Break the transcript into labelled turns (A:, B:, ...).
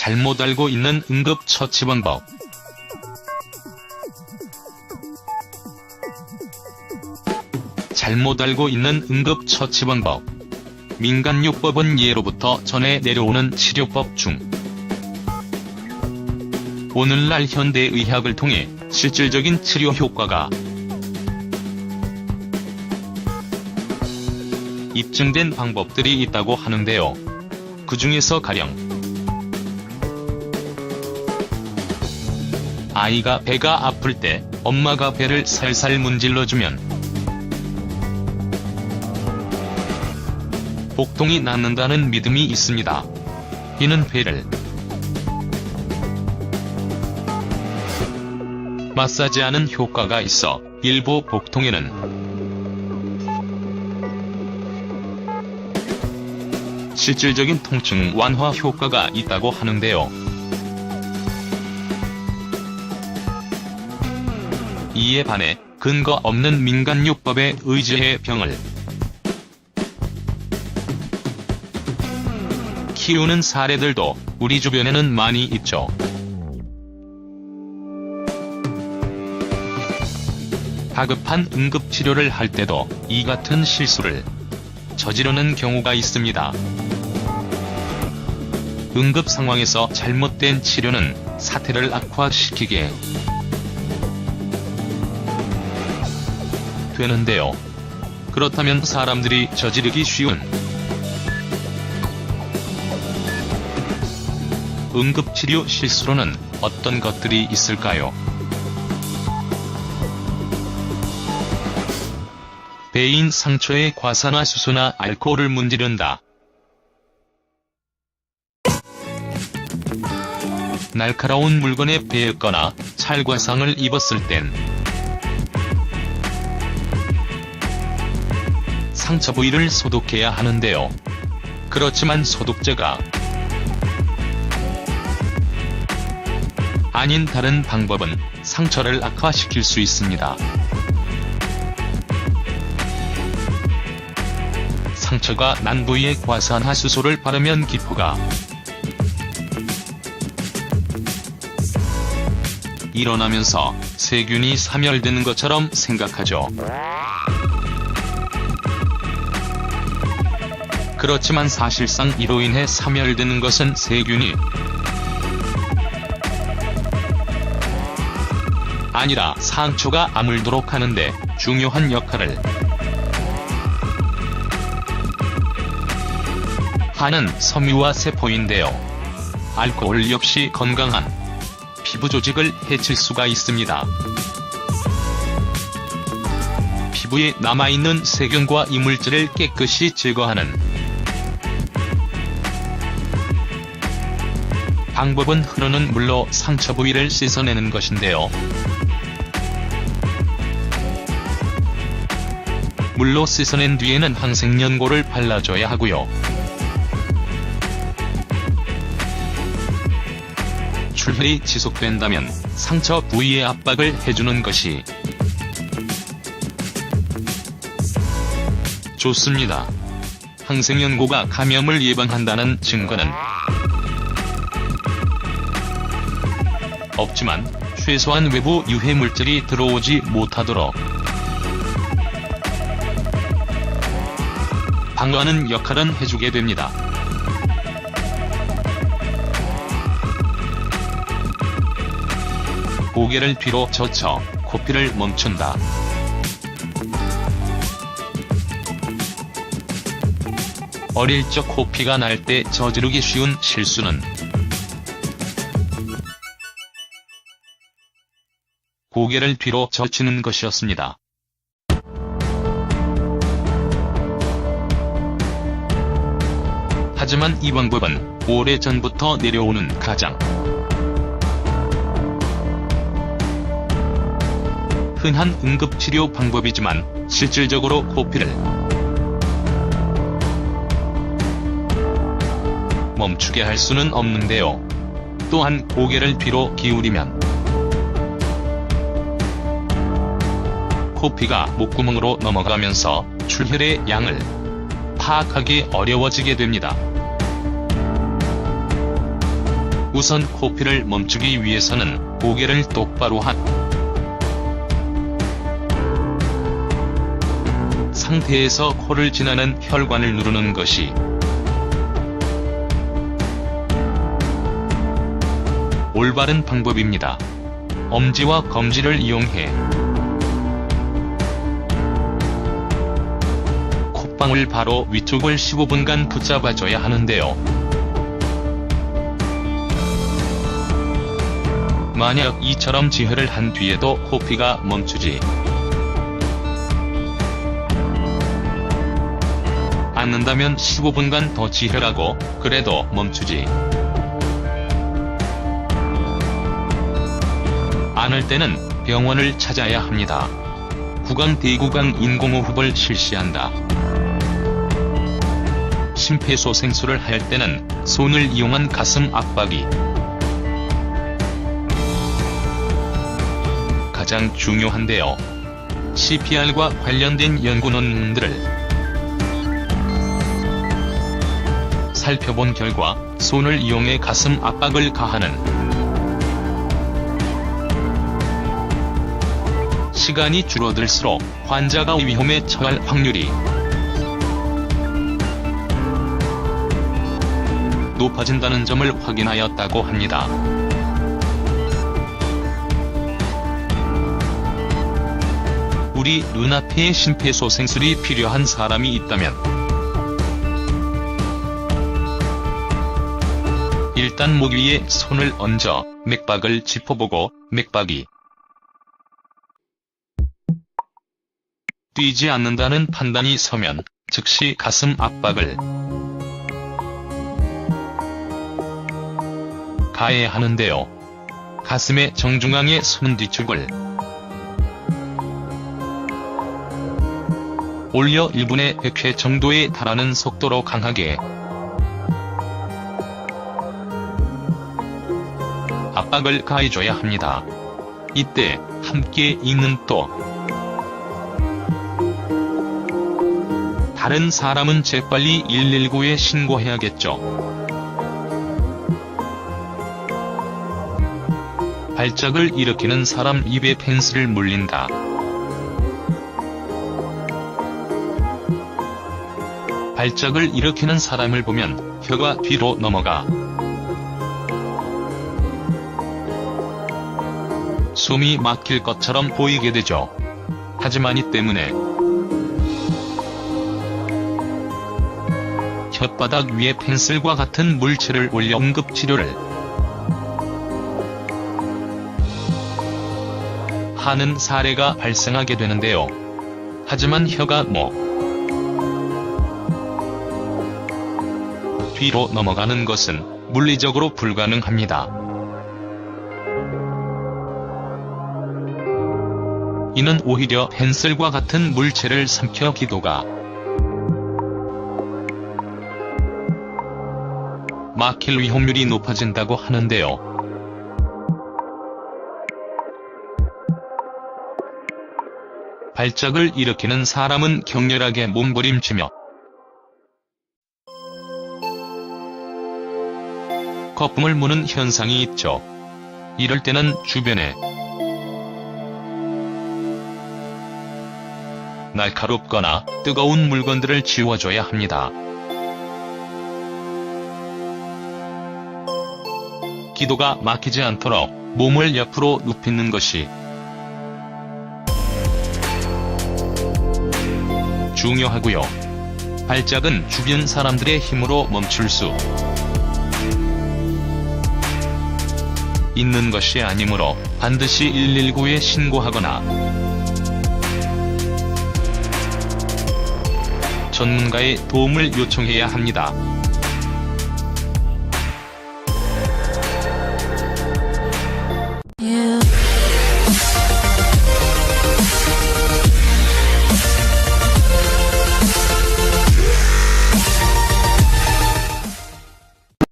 A: 잘못 알고 있는 응급처치 방법. 잘못 알고 있는 응급처치 방법. 민간요법은 예로부터 전해 내려오는 치료법 중 오늘날 현대의학을 통해 실질적인 치료 효과가 입증된 방법들이 있다고 하는데요. 그 중에서 가령 아이가 배가 아플 때 엄마가 배를 살살 문질러주면 복통이 낫는다는 믿음이 있습니다. 이는 배를 마사지하는 효과가 있어 일부 복통에는 실질적인 통증 완화 효과가 있다고 하는데요. 이에 반해 근거 없는 민간요법에 의지해 병을 키우는 사례들도 우리 주변에는 많이 있죠. 다급한 응급치료를 할 때도 이 같은 실수를 저지르는 경우가 있습니다. 응급 상황에서 잘못된 치료는 사태를 악화시키게 되는데요. 그렇다면 사람들이 저지르기 쉬운 응급치료 실수로는 어떤 것들이 있을까요? 배인 상처에 과산화수소나 알코올을 문지른다. 날카로운 물건에 베었거나 찰과상을 입었을 땐 상처 부위를 소독해야 하는데요. 그렇지만 소독제가 아닌 다른 방법은 상처를 악화시킬 수 있습니다. 상처가 난 부위에 과산화수소를 바르면 기포가 일어나면서 세균이 사멸되는 것처럼 생각하죠. 그렇지만 사실상 이로 인해 사멸되는 것은 세균이 아니라 상처가 아물도록 하는데 중요한 역할을 하는 섬유와 세포인데요. 알코올 역시 건강한 피부 조직을 해칠 수가 있습니다. 피부에 남아있는 세균과 이물질을 깨끗이 제거하는 방법은 흐르는 물로 상처 부위를 씻어내는 것인데요. 물로 씻어낸 뒤에는 항생연고를 발라줘야 하고요. 출혈이 지속된다면 상처 부위에 압박을 해주는 것이 좋습니다. 항생연고가 감염을 예방한다는 증거는 없지만 최소한 외부 유해물질이 들어오지 못하도록 방어하는 역할은 해주게 됩니다. 고개를 뒤로 젖혀 코피를 멈춘다. 어릴 적 코피가 날 때 저지르기 쉬운 실수는 고개를 뒤로 젖히는 것이었습니다. 하지만 이 방법은 오래전부터 내려오는 가장 흔한 응급치료 방법이지만 실질적으로 코피를 멈추게 할 수는 없는데요. 또한 고개를 뒤로 기울이면 코피가 목구멍으로 넘어가면서 출혈의 양을 파악하기 어려워지게 됩니다. 우선 코피를 멈추기 위해서는 고개를 똑바로 한 상태에서 코를 지나는 혈관을 누르는 것이 올바른 방법입니다. 엄지와 검지를 이용해 콧방울 바로 위쪽을 15분간 붙잡아줘야 하는데요. 만약 이처럼 지혈을 한 뒤에도 코피가 멈추지 않는다면 15분간 더 지혈하고 그래도 멈추지 않을 때는 병원을 찾아야 합니다. 구강 대구강 인공호흡을 실시한다. 심폐소생술을 할 때는 손을 이용한 가슴 압박이 가장 중요한데요. CPR과 관련된 연구 논문들을 살펴본 결과 손을 이용해 가슴 압박을 가하는 시간이 줄어들수록 환자가 위험에 처할 확률이 높아진다는 점을 확인하였다고 합니다. 우리 눈앞에 심폐소생술이 필요한 사람이 있다면 일단 목 위에 손을 얹어 맥박을 짚어보고 맥박이 뛰지 않는다는 판단이 서면 즉시 가슴 압박을 가해야 하는데요. 가슴의 정중앙에 손 뒤축을 올려 1분에 100회 정도에 달하는 속도로 강하게 압박을 가해줘야 합니다. 이때 함께 있는 또 다른 사람은 재빨리 119에 신고해야겠죠. 발작을 일으키는 사람 입에 펜슬을 물린다. 발작을 일으키는 사람을 보면 혀가 뒤로 넘어가 숨이 막힐 것처럼 보이게 되죠. 하지만 이 때문에 혓바닥 위에 펜슬과 같은 물체를 올려 응급치료를 하는 사례가 발생하게 되는데요. 하지만 혀가 뒤로 넘어가는 것은 물리적으로 불가능합니다. 이는 오히려 펜슬과 같은 물체를 삼켜 기도가 막힐 위험률이 높아진다고 하는데요. 발작을 일으키는 사람은 격렬하게 몸부림치며 거품을 무는 현상이 있죠. 이럴 때는 주변에 날카롭거나 뜨거운 물건들을 지워줘야 합니다. 기도가 막히지 않도록 몸을 옆으로 눕히는 것이 중요하고요. 발작은 주변 사람들의 힘으로 멈출 수 있는 것이 아니므로 반드시 119에 신고하거나 전문가의 도움을 요청해야 합니다.